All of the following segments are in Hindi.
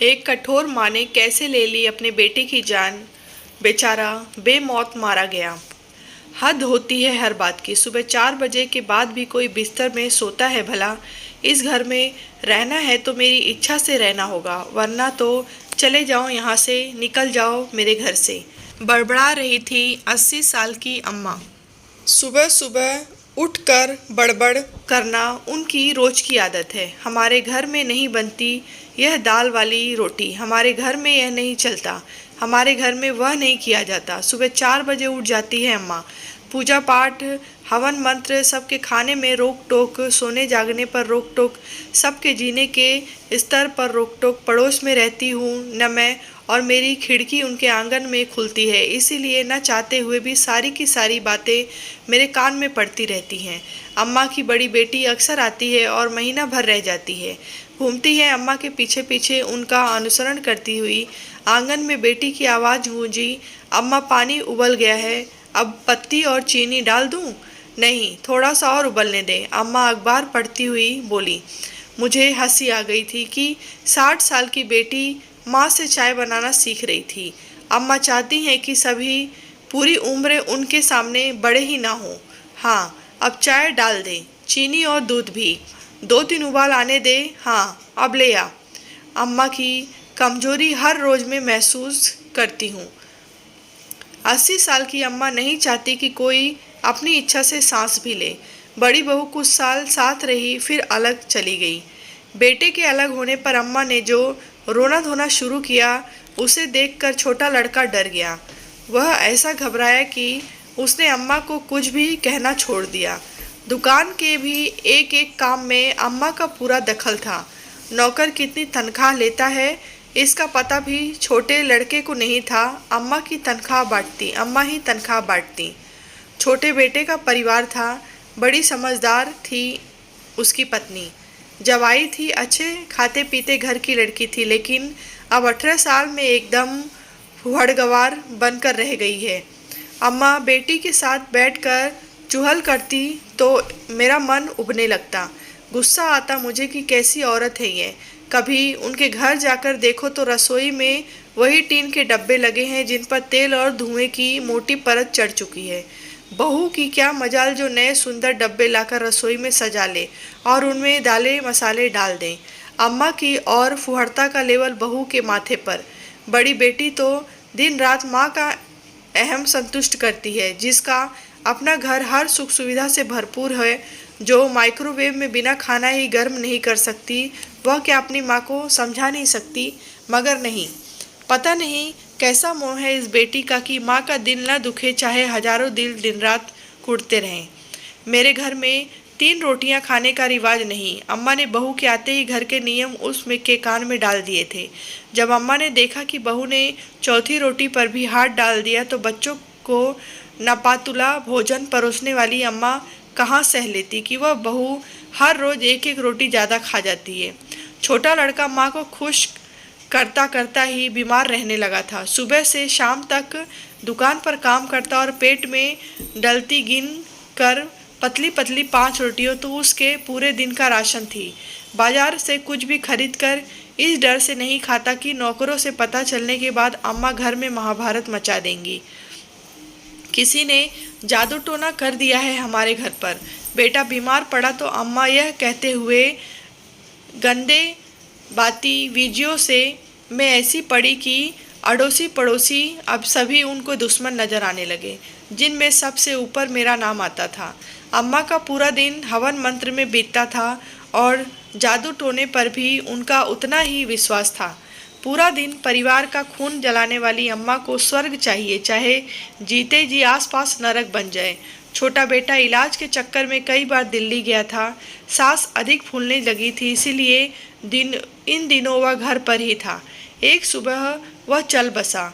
एक कठोर माँ ने कैसे ले ली अपने बेटे की जान। बेचारा बेमौत मारा गया। हद होती है हर बात की। सुबह 4 बजे के बाद भी कोई बिस्तर में सोता है भला। इस घर में रहना है तो मेरी इच्छा से रहना होगा, वरना तो चले जाओ यहाँ से, निकल जाओ मेरे घर से। बड़बड़ा रही थी 80 साल की अम्मा। सुबह सुबह उठकर बड़बड़ करना उनकी रोज की आदत है। हमारे घर में नहीं बनती यह दाल वाली रोटी, हमारे घर में यह नहीं चलता, हमारे घर में वह नहीं किया जाता। सुबह 4 बजे उठ जाती है अम्मा। पूजा पाठ, हवन मंत्र, सबके खाने में रोक टोक, सोने जागने पर रोक टोक, सबके जीने के स्तर पर रोक टोक। पड़ोस में रहती हूँ न मैं, और मेरी खिड़की उनके आंगन में खुलती है, इसीलिए न चाहते हुए भी सारी की सारी बातें मेरे कान में पड़ती रहती हैं। अम्मा की बड़ी बेटी अक्सर आती है और महीना भर रह जाती है। घूमती है अम्मा के पीछे पीछे, उनका अनुसरण करती हुई। आंगन में बेटी की आवाज़ गूंजी, अम्मा पानी उबल गया है, अब पत्ती और चीनी डाल दूं? नहीं, थोड़ा सा और उबलने दें। अम्मा अखबार पढ़ती हुई बोली। मुझे हंसी आ गई थी कि 60 साल की बेटी माँ से चाय बनाना सीख रही थी। अम्मा चाहती हैं कि सभी पूरी उम्र उनके सामने बड़े ही ना हो। हाँ, अब चाय डाल दें, चीनी और दूध भी। 2-3 उबाल आने दे। हाँ, अब ले आ। अम्मा की कमजोरी हर रोज में महसूस करती हूँ। 80 साल की अम्मा नहीं चाहती कि कोई अपनी इच्छा से सांस भी ले। बड़ी बहू कुछ साल साथ रही, फिर अलग चली गई। बेटे के अलग होने पर अम्मा ने जो रोना धोना शुरू किया, उसे देखकर छोटा लड़का डर गया। वह ऐसा घबराया कि उसने अम्मा को कुछ भी कहना छोड़ दिया। दुकान के भी एक एक काम में अम्मा का पूरा दखल था। नौकर कितनी तनख्वाह लेता है, इसका पता भी छोटे लड़के को नहीं था। अम्मा ही तनख्वाह बांटती। छोटे बेटे का परिवार था। बड़ी समझदार थी उसकी पत्नी। जब आई थी अच्छे खाते पीते घर की लड़की थी, लेकिन अब 18 साल में एकदम हुड़गवार बनकर रह गई है। अम्मा बेटी के साथ बैठकर चुहल करती तो मेरा मन उबने लगता। गुस्सा आता मुझे कि कैसी औरत है ये। कभी उनके घर जाकर देखो तो रसोई में वही टीन के डब्बे लगे हैं जिन पर तेल और धुएं की मोटी परत चढ़ चुकी है। बहू की क्या मजाल जो नए सुंदर डब्बे लाकर रसोई में सजा ले और उनमें दालें मसाले डाल दें। अम्मा की और फुहड़ता का लेवल बहू के माथे पर। बड़ी बेटी तो दिन रात माँ का अहम संतुष्ट करती है, जिसका अपना घर हर सुख सुविधा से भरपूर है, जो माइक्रोवेव में बिना खाना ही गर्म नहीं कर सकती, वह क्या अपनी माँ को समझा नहीं सकती? मगर नहीं, पता नहीं कैसा मोह है इस बेटी का कि माँ का दिल न दुखे, चाहे हजारों दिल दिन रात कुटते रहें। मेरे घर में 3 रोटियां खाने का रिवाज नहीं। अम्मा ने बहू के आते ही घर के नियम उसमें के कान में डाल दिए थे। जब अम्मा ने देखा कि बहू ने चौथी रोटी पर भी हाथ डाल दिया तो बच्चों को नपातुला भोजन परोसने वाली अम्मा कहाँ सह लेती कि वह बहू हर रोज एक एक रोटी ज़्यादा खा जाती है। छोटा लड़का माँ को खुश करता करता ही बीमार रहने लगा था। सुबह से शाम तक दुकान पर काम करता और पेट में डलती गिन कर पतली पतली 5 रोटियों तो उसके पूरे दिन का राशन थी। बाजार से कुछ भी खरीद कर इस डर से नहीं खाता कि नौकरों से पता चलने के बाद अम्मा घर में महाभारत मचा देंगी। किसी ने जादू टोना कर दिया है हमारे घर पर। बेटा बीमार पड़ा तो अम्मा यह कहते हुए गंदे बाती वीजियों से मैं ऐसी पड़ी कि अड़ोसी पड़ोसी अब सभी उनको दुश्मन नजर आने लगे, जिनमें सबसे ऊपर मेरा नाम आता था। अम्मा का पूरा दिन हवन मंत्र में बीतता था और जादू टोने पर भी उनका उतना ही विश्वास था। पूरा दिन परिवार का खून जलाने वाली अम्मा को स्वर्ग चाहिए, चाहे जीते जी आसपास नरक बन जाए। छोटा बेटा इलाज के चक्कर में कई बार दिल्ली गया था। सांस अधिक फूलने लगी थी, इसीलिए इन दिनों वह घर पर ही था। एक सुबह वह चल बसा।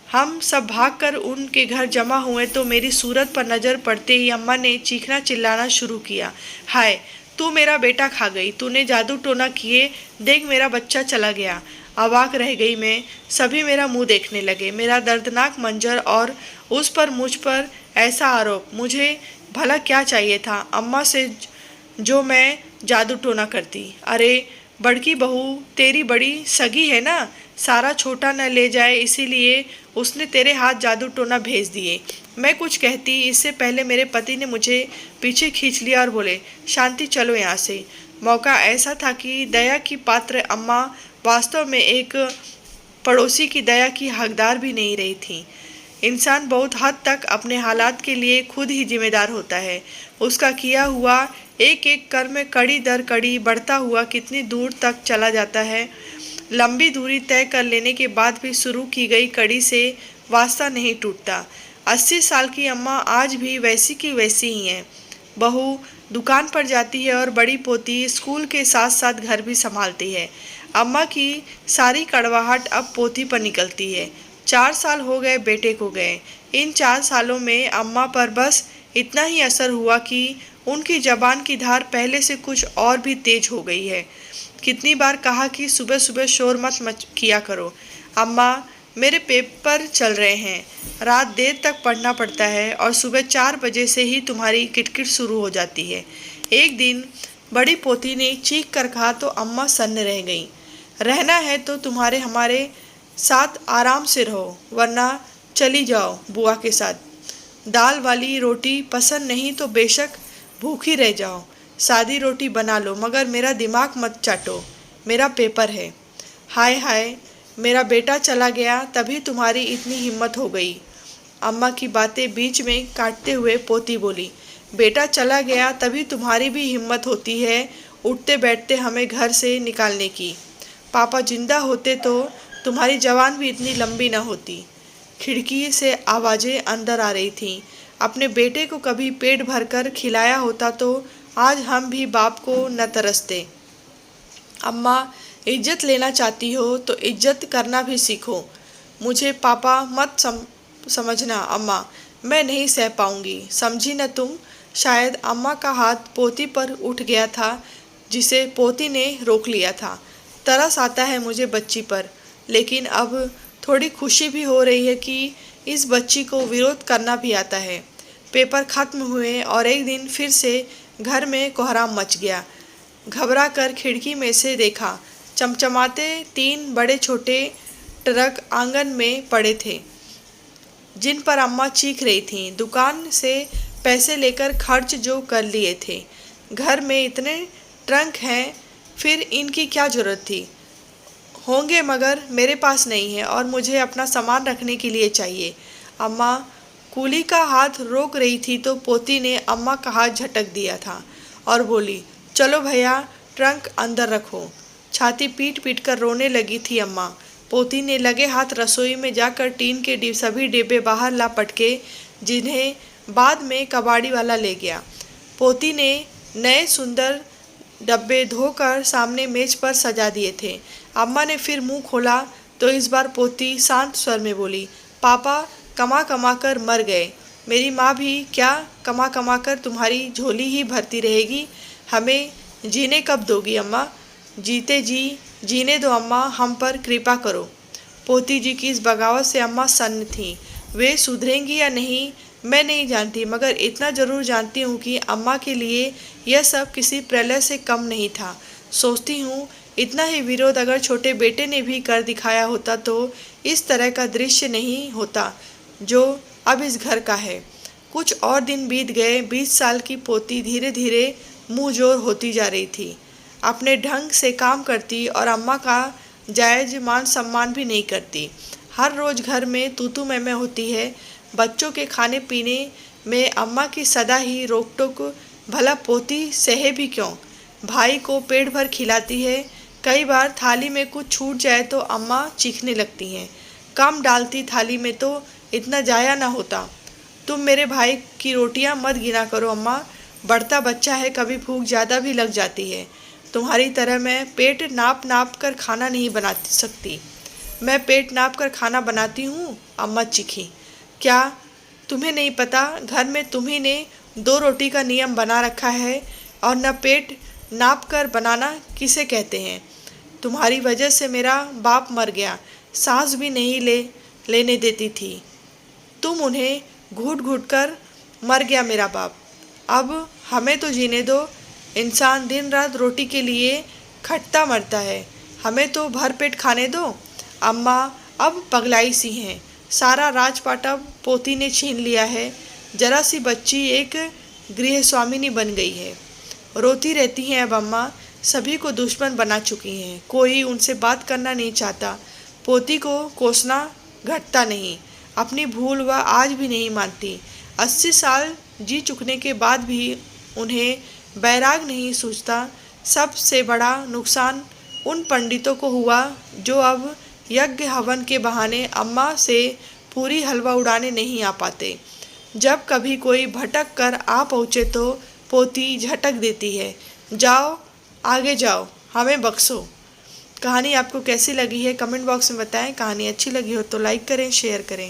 हम सब भागकर उनके घर जमा हुए तो मेरी सूरत पर नजर पड़ते ही अम्मा ने चीखना चिल्लाना शुरू किया। हाय, तू मेरा बेटा खा गई, तूने जादू टोना किए, देख मेरा बच्चा चला गया। अवाक रह गई मैं। सभी मेरा मुंह देखने लगे। मेरा दर्दनाक मंजर और उस पर मुझ पर ऐसा आरोप। मुझे भला क्या चाहिए था अम्मा से जो मैं जादू टोना करती? अरे बड़की बहू तेरी बड़ी सगी है ना, सारा छोटा न ले जाए इसीलिए उसने तेरे हाथ जादू टोना भेज दिए। मैं कुछ कहती इससे पहले मेरे पति ने मुझे पीछे खींच लिया और बोले, शांति चलो यहाँ से। मौका ऐसा था कि दया की पात्र अम्मा वास्तव में एक पड़ोसी की दया की हकदार भी नहीं रही थी। इंसान बहुत हद तक अपने हालात के लिए खुद ही जिम्मेदार होता है। उसका किया हुआ एक एक कर्म कड़ी दर कड़ी बढ़ता हुआ कितनी दूर तक चला जाता है। लंबी दूरी तय कर लेने के बाद भी शुरू की गई कड़ी से वास्ता नहीं टूटता। 80 साल की अम्मा आज भी वैसी की वैसी ही हैं। बहू दुकान पर जाती है और बड़ी पोती स्कूल के साथ साथ घर भी संभालती है। अम्मा की सारी कड़वाहट अब पोती पर निकलती है। 4 साल हो गए बेटे को गए। इन 4 सालों में अम्मा पर बस इतना ही असर हुआ कि उनकी जबान की धार पहले से कुछ और भी तेज हो गई है। कितनी बार कहा कि सुबह सुबह शोर मत किया करो। अम्मा, मेरे पेपर चल रहे हैं, रात देर तक पढ़ना पड़ता है और सुबह 4 बजे से ही तुम्हारी किटकिट शुरू हो जाती है। एक दिन बड़ी पोती ने चीख कर कहा तो अम्मा सन्न रह गईं। रहना है तो तुम्हारे हमारे साथ आराम से रहो, वरना चली जाओ बुआ के साथ। दाल वाली रोटी पसंद नहीं तो बेशक भूखी रह जाओ, सादी रोटी बना लो, मगर मेरा दिमाग मत चाटो, मेरा पेपर है। हाय हाय, मेरा बेटा चला गया तभी तुम्हारी इतनी हिम्मत हो गई। अम्मा की बातें बीच में काटते हुए पोती बोली, बेटा चला गया तभी तुम्हारी भी हिम्मत होती है उठते बैठते हमें घर से निकालने की। पापा जिंदा होते तो तुम्हारी जवान भी इतनी लंबी न होती। खिड़की से आवाज़ें अंदर आ रही थीं। अपने बेटे को कभी पेट भरकर खिलाया होता तो आज हम भी बाप को न तरसते। अम्मा, इज्जत लेना चाहती हो तो इज्जत करना भी सीखो। मुझे पापा मत समझना अम्मा, मैं नहीं सह पाऊंगी, समझी न तुम। शायद अम्मा का हाथ पोती पर उठ गया था जिसे पोती ने रोक लिया था। तरस आता है मुझे बच्ची पर, लेकिन अब थोड़ी खुशी भी हो रही है कि इस बच्ची को विरोध करना भी आता है। पेपर खत्म हुए और एक दिन फिर से घर में कोहराम मच गया। घबरा कर खिड़की में से देखा, चमचमाते 3 बड़े छोटे ट्रक आंगन में पड़े थे जिन पर अम्मा चीख रही थीं। दुकान से पैसे लेकर खर्च जो कर लिए थे। घर में इतने ट्रंक हैं, फिर इनकी क्या जरूरत थी? होंगे मगर मेरे पास नहीं है और मुझे अपना सामान रखने के लिए चाहिए। अम्मा कूली का हाथ रोक रही थी तो पोती ने अम्मा का हाथ झटक दिया था और बोली, चलो भैया ट्रंक अंदर रखो। छाती पीट पीट कर रोने लगी थी अम्मा। पोती ने लगे हाथ रसोई में जाकर टीन के सभी डिब्बे बाहर ला पटके, जिन्हें बाद में कबाड़ी वाला ले गया। पोती ने नए सुंदर डब्बे धोकर सामने मेज पर सजा दिए थे। अम्मा ने फिर मुंह खोला तो इस बार पोती शांत स्वर में बोली, पापा कमा कमा कर मर गए, मेरी माँ भी क्या कमा कमा कर तुम्हारी झोली ही भरती रहेगी। हमें जीने कब दोगी अम्मा? जीते जी जीने दो अम्मा, हम पर कृपा करो। पोती जी की इस बगावत से अम्मा सन्न थीं। वे सुधरेंगी या नहीं मैं नहीं जानती, मगर इतना जरूर जानती हूँ कि अम्मा के लिए यह सब किसी प्रलय से कम नहीं था। सोचती हूँ इतना ही विरोध अगर छोटे बेटे ने भी कर दिखाया होता तो इस तरह का दृश्य नहीं होता जो अब इस घर का है। कुछ और दिन बीत गए। 20 साल की पोती धीरे धीरे मुँह जोर होती जा रही थी। अपने ढंग से काम करती और अम्मा का जायज़ मान सम्मान भी नहीं करती। हर रोज़ घर में तू मैं होती है। बच्चों के खाने पीने में अम्मा की सदा ही रोक टोक, भला पोती सहे भी क्यों? भाई को पेट भर खिलाती है। कई बार थाली में कुछ छूट जाए तो अम्मा चीखने लगती हैं। कम डालती थाली में तो इतना जाया ना होता। तुम मेरे भाई की रोटियां मत गिना करो अम्मा, बढ़ता बच्चा है, कभी भूख ज़्यादा भी लग जाती है। तुम्हारी तरह मैं पेट नाप नाप कर खाना नहीं बना सकती। मैं पेट नाप कर खाना बनाती हूँ, अम्मा चीखी। क्या तुम्हें नहीं पता, घर में तुम्ही ने 2 रोटी का नियम बना रखा है और न पेट नाप कर बनाना किसे कहते हैं। तुम्हारी वजह से मेरा बाप मर गया, सांस भी नहीं लेने देती थी। तुम उन्हें घूट घूट कर मर गया मेरा बाप। अब हमें तो जीने दो। इंसान दिन रात रोटी के लिए खटता मरता है, हमें तो भर पेट खाने दो। अम्मा अब पगलाई सी हैं, सारा राजपाट अब पोती ने छीन लिया है। जरा सी बच्ची एक गृहस्वामिनी बन गई है, रोती रहती हैं अब अम्मा, सभी को दुश्मन बना चुकी हैं, कोई उनसे बात करना नहीं चाहता। पोती को कोसना घटता नहीं, अपनी भूल वह आज भी नहीं मानती। 80 साल जी चुकने के बाद भी उन्हें बैराग नहीं सूझता। सबसे बड़ा नुकसान उन पंडितों को हुआ जो अब यज्ञ हवन के बहाने अम्मा से पूरी हलवा उड़ाने नहीं आ पाते। जब कभी कोई भटक कर आ पहुँचे तो पोती झटक देती है, जाओ आगे जाओ, हमें बख्शो। कहानी आपको कैसी लगी है कमेंट बॉक्स में बताएं। कहानी अच्छी लगी हो तो लाइक करें, शेयर करें।